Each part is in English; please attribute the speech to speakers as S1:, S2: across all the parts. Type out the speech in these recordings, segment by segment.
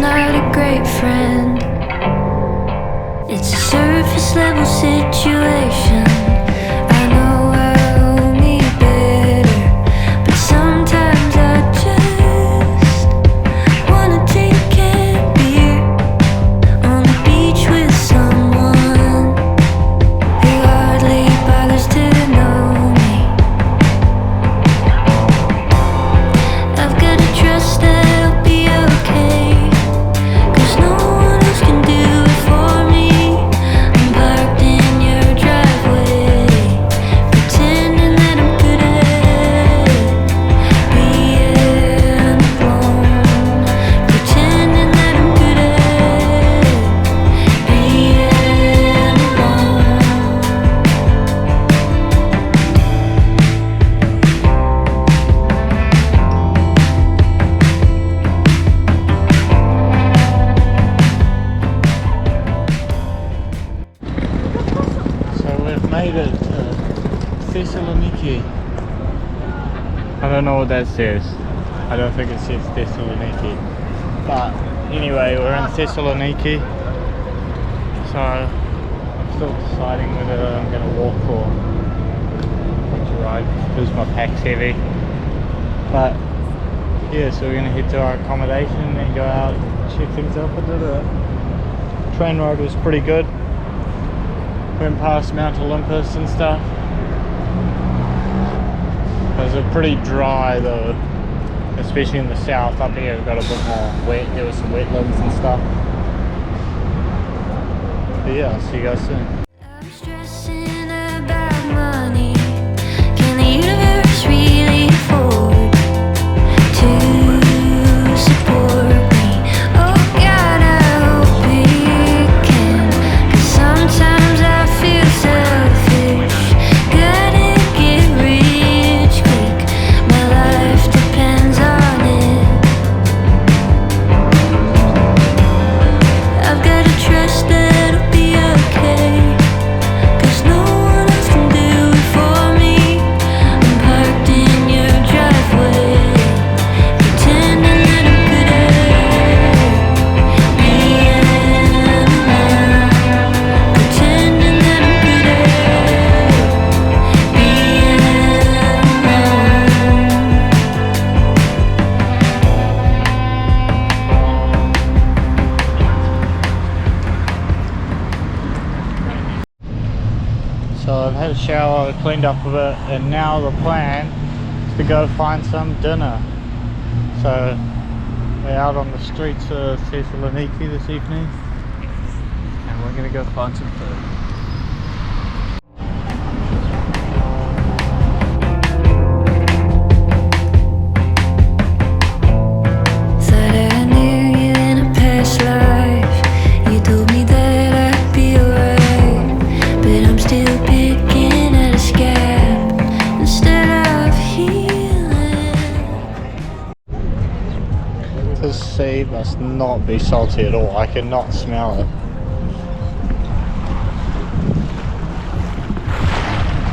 S1: not a great friend. It's a surface level situation. I know I owe me better, but sometimes I just wanna take a beer on the beach with someone who hardly bothers to know me. I've got to trust that it'll be okay, 'cause no one else can do it for me. I'm parked in your driveway, pretending that I'm good at being alone, pretending that I'm good at being alone.
S2: So we've made it to Thessaloniki. I don't know what that says. I don't think it says Thessaloniki. But anyway, we're in Thessaloniki. So I'm still deciding whether I'm going to walk or to ride because my pack's heavy. But yeah, so we're going to head to our accommodation and go out and check things out. But the train ride was pretty good. Went past Mount Olympus and stuff. It was pretty dry though, especially in the south. Up here it got a bit more wet. There was some wetlands and stuff. But yeah, I'll see you guys soon.
S1: I'm stressing about money. Can the universe really afford to support me? Oh God, I hope it can. 'Cause sometimes I feel selfish. Gotta get rich quick. My life depends on it. I've got to trust that it'll be okay, 'cause no one else can do it for me. I'm parked in your driveway, pretending that I'm good at being alone, pretending that I'm good at being alone.
S2: So I've had a shower, cleaned up a bit, and now the plan is to go find some dinner. So we're out on the streets of Thessaloniki this evening, and we're gonna go find some food.
S1: Thought I knew you in a past life. You told me that I'd be alright, but I'm still picking at a scab instead of healing.
S2: This sea must not be salty at all. I cannot smell it.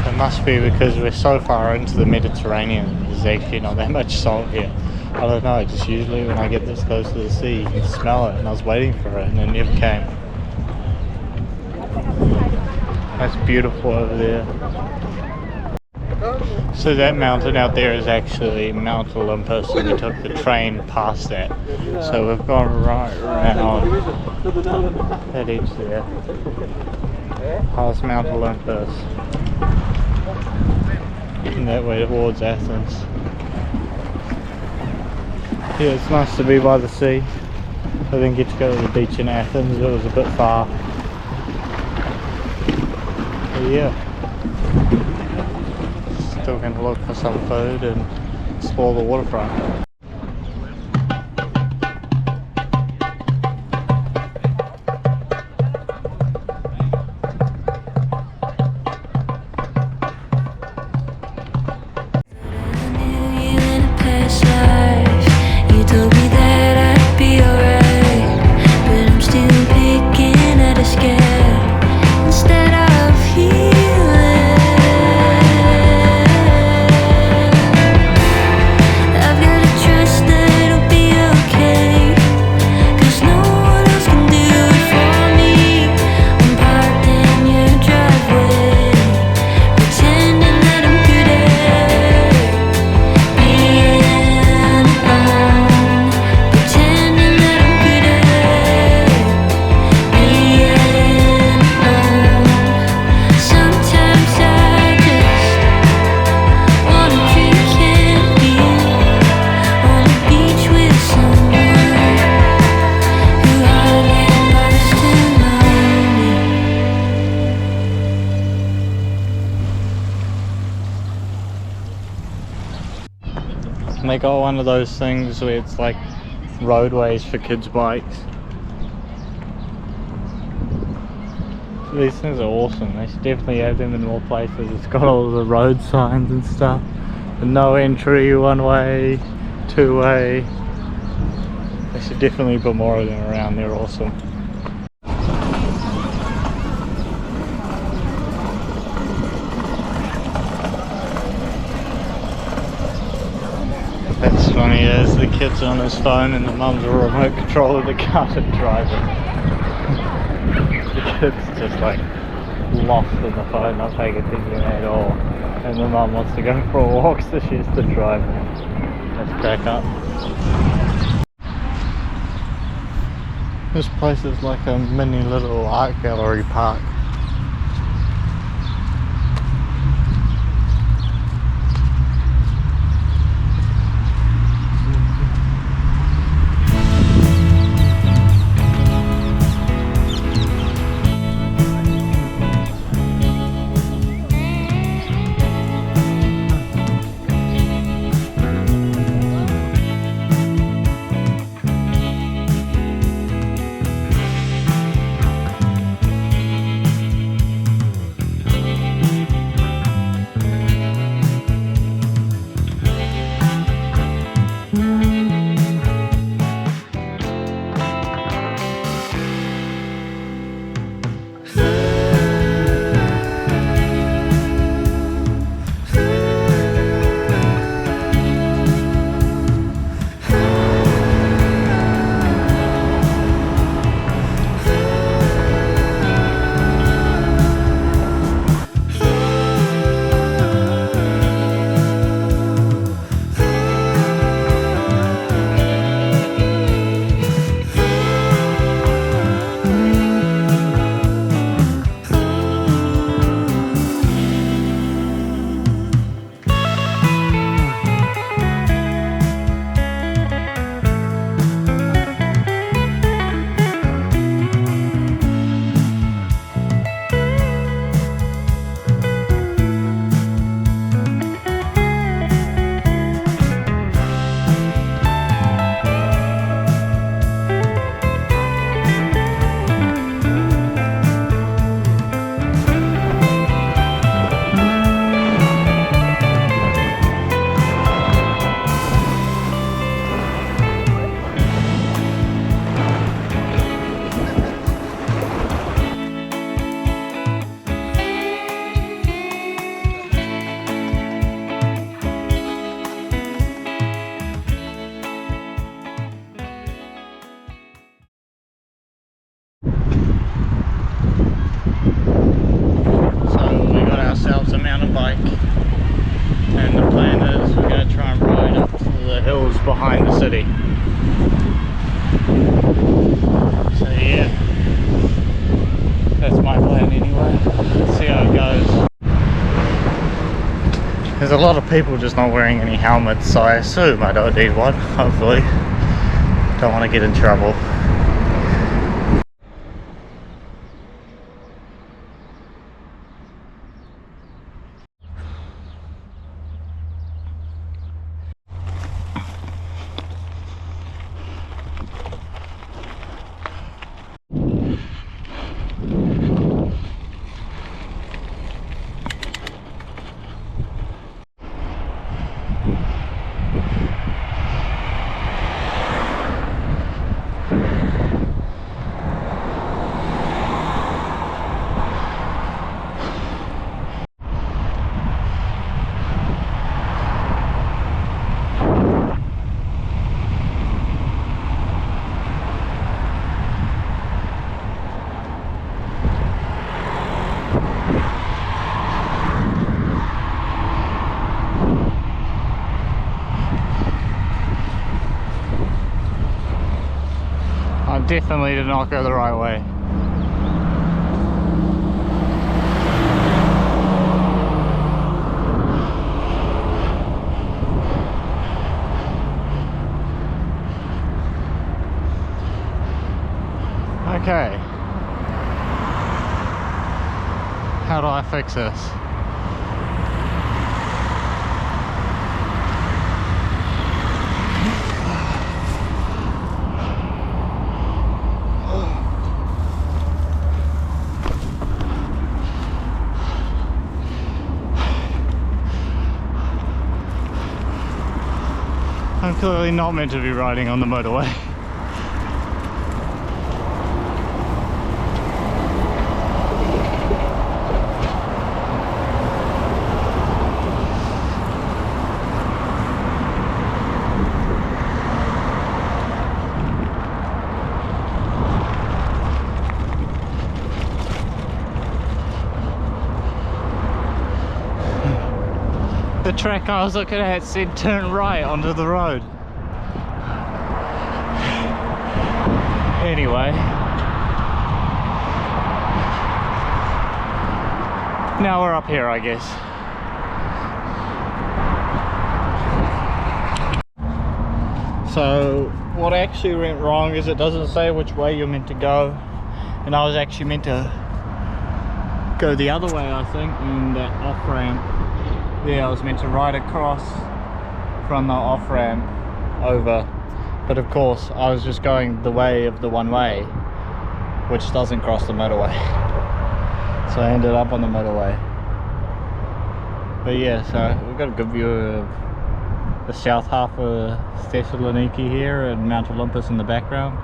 S2: It must be because we're so far into the Mediterranean. There's actually not that much salt here. I don't know, just usually when I get this close to the sea you can smell it, and I was waiting for it and it never came. That's beautiful over there. So that mountain out there is actually Mount Olympus, and we took the train past that. So we've gone right around that edge there, past Mount Olympus, and that way towards Athens. Yeah, it's nice to be by the sea. I didn't get to go to the beach in Athens, it was a bit far. But yeah. Still going to look for some food and explore the waterfront.
S1: Instead of healing, I've got to
S2: And they got one of those things where it's like roadways for kids' bikes. These things are awesome. They should definitely have them in more places. It's got all the road signs and stuff. And no entry, one way, two way. They should definitely put more of them around. They're awesome. That's funny, as the kid's on his phone and the mum's a remote control of the car to drive it. The kid's just like lost in the phone, not paying attention at all. And the mum wants to go for a walk, so she has to drive it. Let's crack up. This place is like a mini little art gallery park. Behind the city. So yeah, that's my plan anyway. Let's see how it goes. There's a lot of people just not wearing any helmets, so I assume I don't need one, hopefully. Don't want to get in trouble. Definitely did not go the right way. Okay. How do I fix this? clearly not meant to be riding on the motorway. The track I was looking at said turn right onto the road. Anyway, now we're up here, I guess. So what actually went wrong is it doesn't say which way you're meant to go, and I was actually meant to go the other way, I think, in that off ramp. Yeah, I was meant to ride across from the off ramp over, but of course I was just going the way of the one way, which doesn't cross the motorway. So I ended up on the motorway. But yeah, so we've got a good view of the south half of Thessaloniki here and Mount Olympus in the background.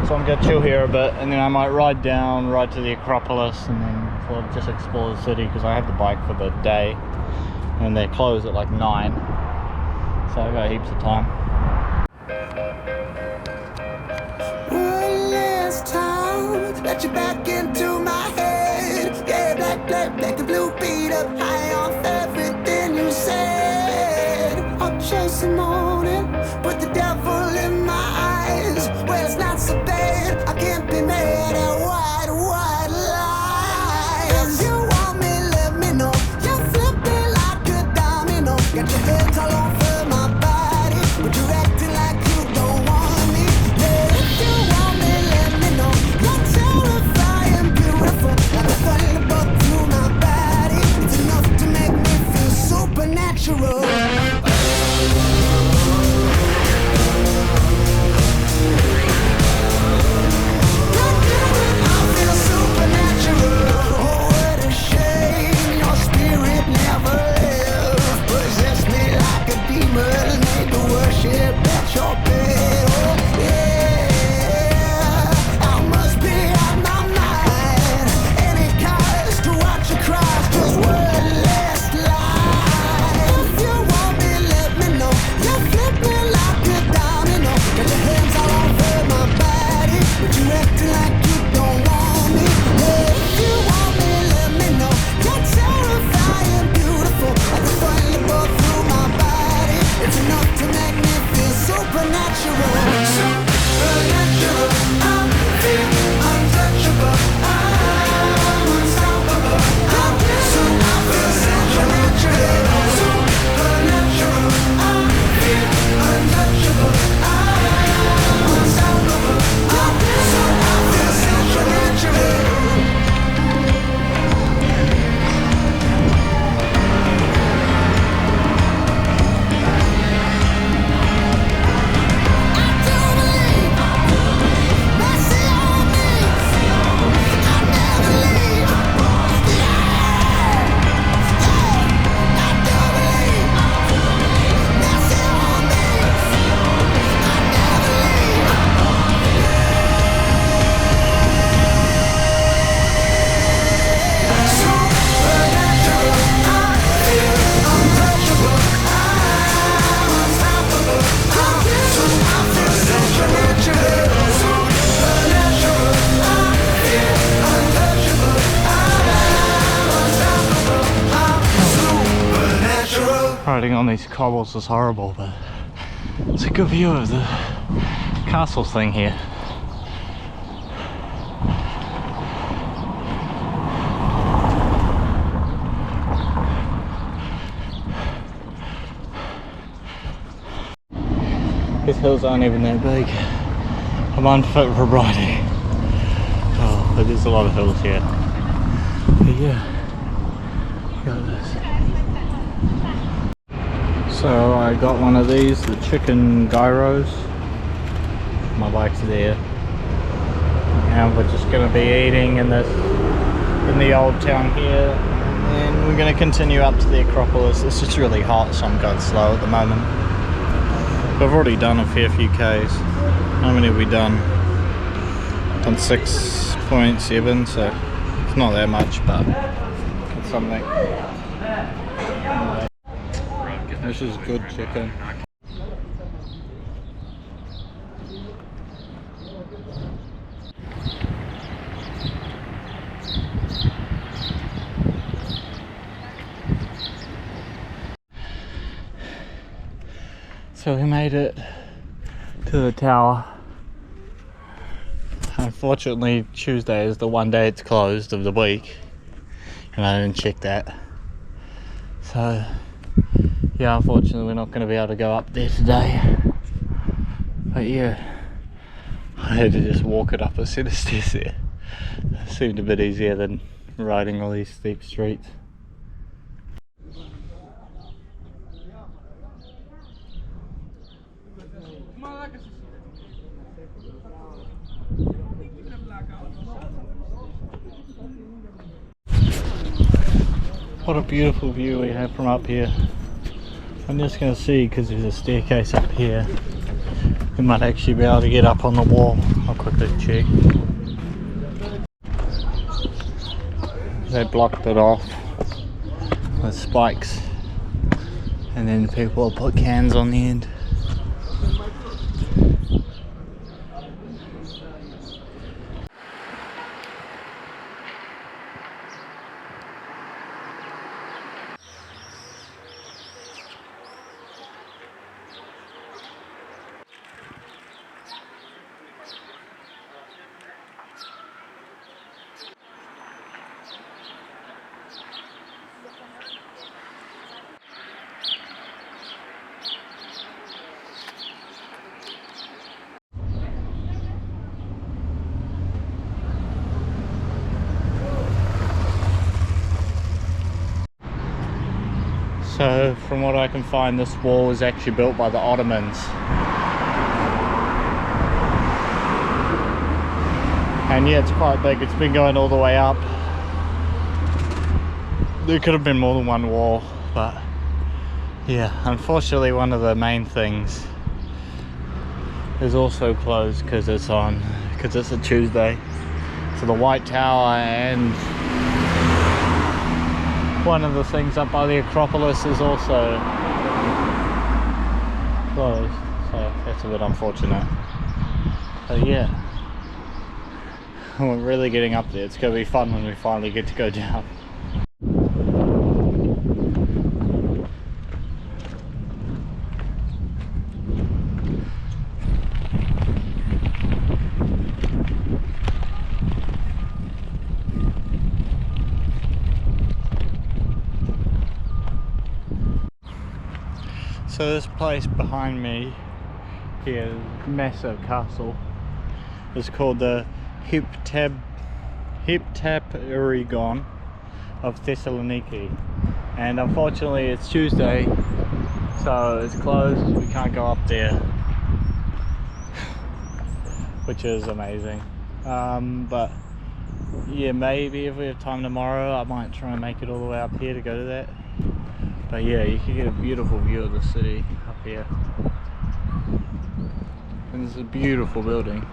S2: So I'm gonna chill here a bit, and then I might ride down, ride to the acropolis, and then sort of just explore the city, because I have the bike for the day and they close at like 9, so I've got heaps of time.
S3: One last time, let you back into my head. Yeah, black and blue beat up high off everything you said. I'll chase the morning, put the devil in my eyes. Well, it's not so bad, I can't be mad at white lies. If you want me, let me know. You're flipping like a domino. Got your hands all over my body, but you're acting like you don't want me. Yeah, if you want me, let me know. You're terrifying, beautiful, like a thunderbolt through my body. It's enough to make me feel supernatural.
S2: Riding on these cobbles is horrible, but it's a good view of the castle thing here. These hills aren't even that big. I'm unfit for riding. Oh, but there's a lot of hills here. But yeah, look at this. So I got one of these, the chicken gyros. My bike's there, and we're just going to be eating in the old town here, and then we're going to continue up to the acropolis. It's just really hot, so I'm going slow at the moment. We've already done a fair few Ks. How many have we done? Done 6.7, so it's not that much, but it's something. This is good chicken. So we made it to the tower. Unfortunately, Tuesday is the one day it's closed of the week, and I didn't check that. So yeah, unfortunately we're not going to be able to go up there today. But yeah, I had to just walk it up a set of stairs there. It seemed a bit easier than riding all these steep streets. What a beautiful view we have from up here. I'm just going to see, because there's a staircase up here, we might actually be able to get up on the wall. I'll quickly check. They blocked it off with spikes, and then people will put cans on the end. So from what I can find, this wall was actually built by the Ottomans. And yeah, it's quite big. It's been going all the way up. There could have been more than one wall, but yeah, unfortunately one of the main things is also closed because it's a Tuesday. So the White Tower and one of the things up by the acropolis is also closed, so that's a bit unfortunate. But yeah, we're really getting up there. It's going to be fun when we finally get to go down. So this place behind me here, massive castle, is called the Heptapolygon of Thessaloniki, and unfortunately it's Tuesday, so it's closed. We can't go up there, which is amazing. But yeah, maybe if we have time tomorrow I might try and make it all the way up here to go to that. But yeah, you can get a beautiful view of the city up here. And it's a beautiful building.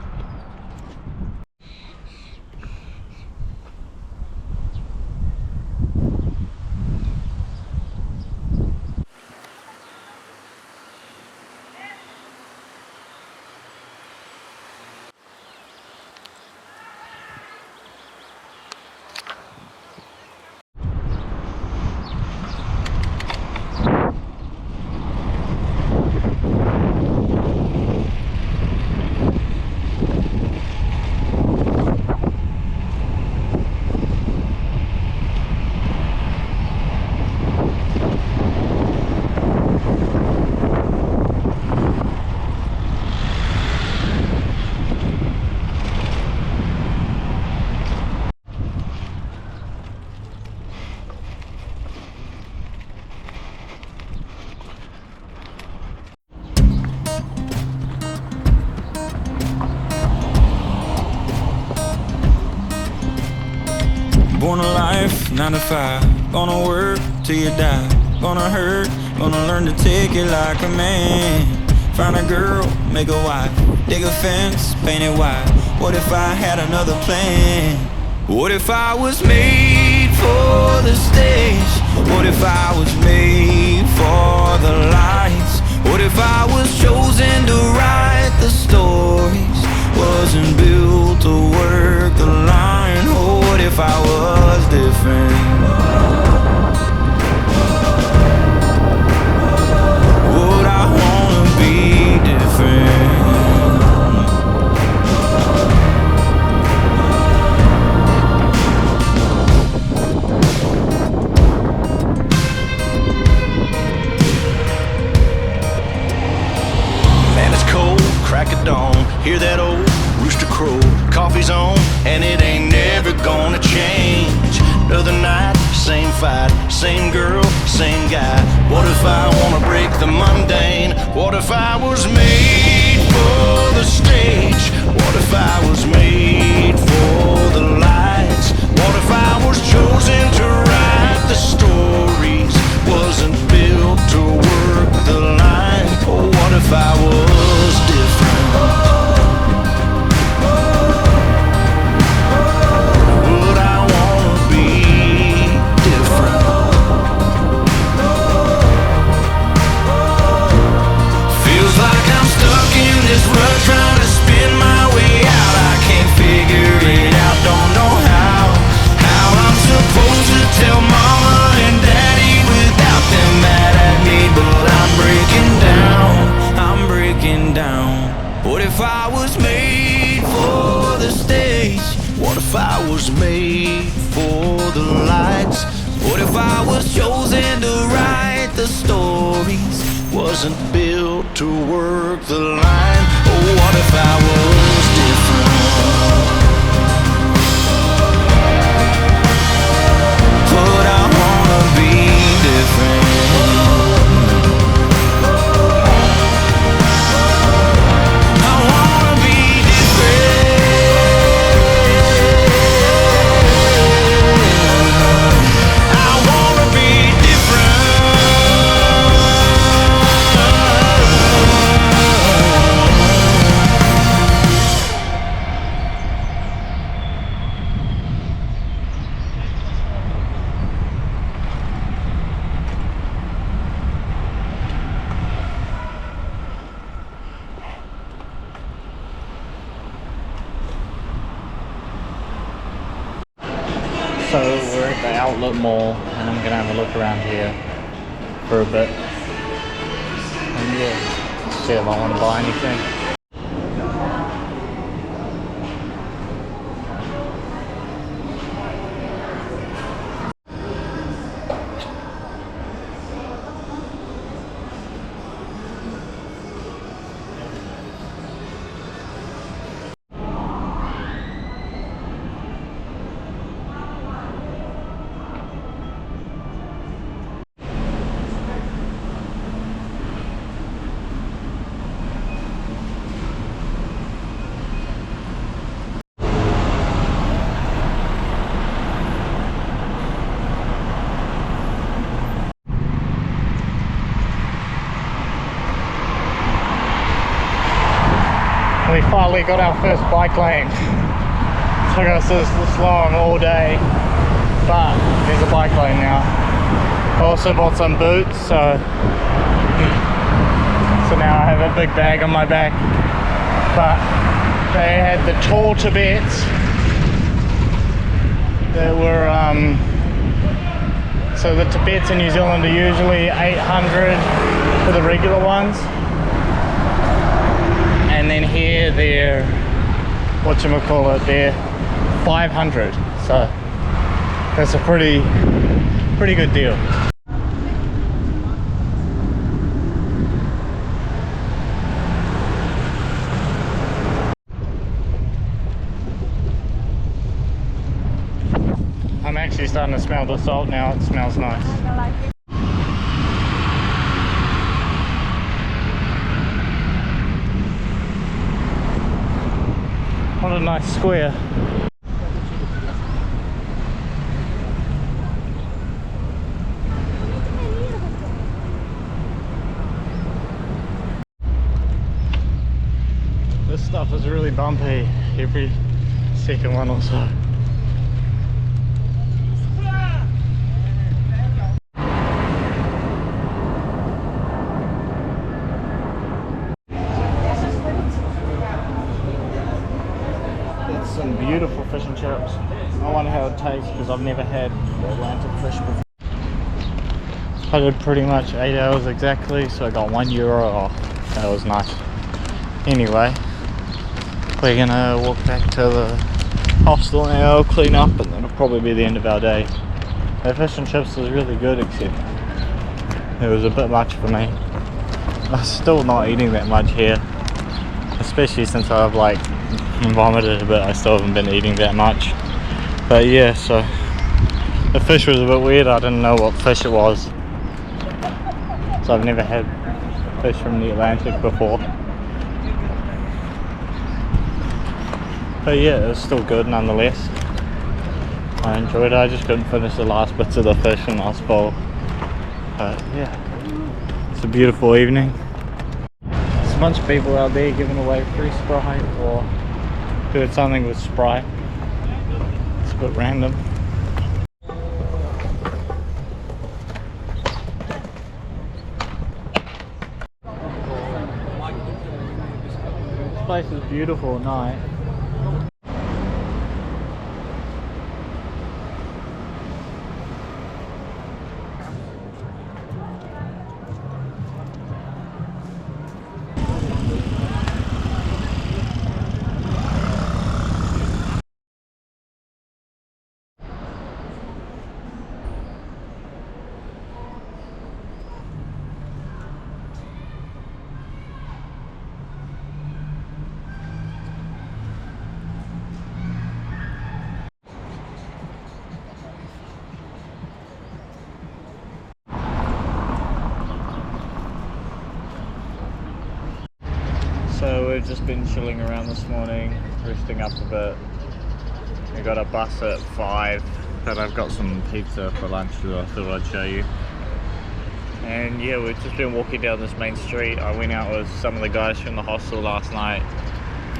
S4: Born a life, 9 to 5. Gonna work till you die. Gonna hurt, gonna learn to take it like a man. find a girl, make a wife, dig a fence, paint it white. What if I had another plan? What if I was made for the stage? What if I was made for the lights? What if I was chosen to write the stories? Wasn't built to work the line. Oh, what if I was different? Would I wanna be different?
S5: Man, it's cold, crack of dawn. Hear that old rooster crow. Coffee's on, and it ain't never gonna change. Another night, same fight, same girl, same guy. What if I wanna break the mundane? What if I was made for the stage? What if I was made for the lights? What if I was chosen to write the stories? Wasn't built to work the line. Oh, what if I was different? Would I wanna be different? Feels like I'm stuck in this rut, trying to spin my way out. I can't figure it out, don't know how I'm supposed to tell mama and daddy without them mad at me. But I'm breaking down, I'm breaking down. What if I was made for the stage? What if I was made for the lights? What if I was chosen to write the stories? Wasn't built to work the line. Oh, what if I was different? Would I wanna be different? I wanna be different. I wanna be
S2: So we're at the outlet mall and I'm gonna have a look around here for a bit. And yeah, see if I want to buy anything. We finally got our first bike lane. Took us this long all day, but there's a bike lane now. I also bought some boots, so now I have a big bag on my back. But they had the tall Tibets that were, so the Tibets in New Zealand are usually 800 for the regular ones. And then here they're, whatchamacallit, they're 500. So that's a pretty good deal. I'm actually starting to smell the salt now. It smells nice. What a nice square. stuff is really bumpy every second one or so. It's some beautiful fish and chips. I wonder how it tastes because I've never had the Atlantic fish before. I did pretty much 8 hours exactly, so I got €1 off. That was nice. Anyway, we're gonna walk back to the hostel now, clean up, and that'll probably be the end of our day. The fish and chips was really good, except it was a bit much for me. I'm still not eating that much here, especially since I've like vomited a bit. I still haven't been eating that much. But yeah, so the fish was a bit weird. I didn't know what fish it was, so I've never had fish from the Atlantic before. But yeah, it was still good nonetheless. I enjoyed it. I just couldn't finish the last bits of the fish and last bowl. But yeah, it's a beautiful evening. There's a bunch of people out there giving away free Sprite or doing something with Sprite. It's a bit random. This place is beautiful at night. So we've just been chilling around this morning, resting up a bit. We got a bus at 5, but I've got some pizza for lunch that I thought I'd show you. And yeah, we've just been walking down this main street. I went out with some of the guys from the hostel last night,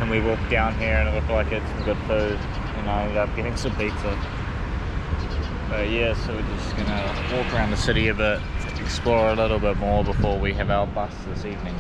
S2: and we walked down here and it looked like it's some good food, and I ended up getting some pizza. But yeah, so we're just gonna walk around the city a bit, explore a little bit more before we have our bus this evening.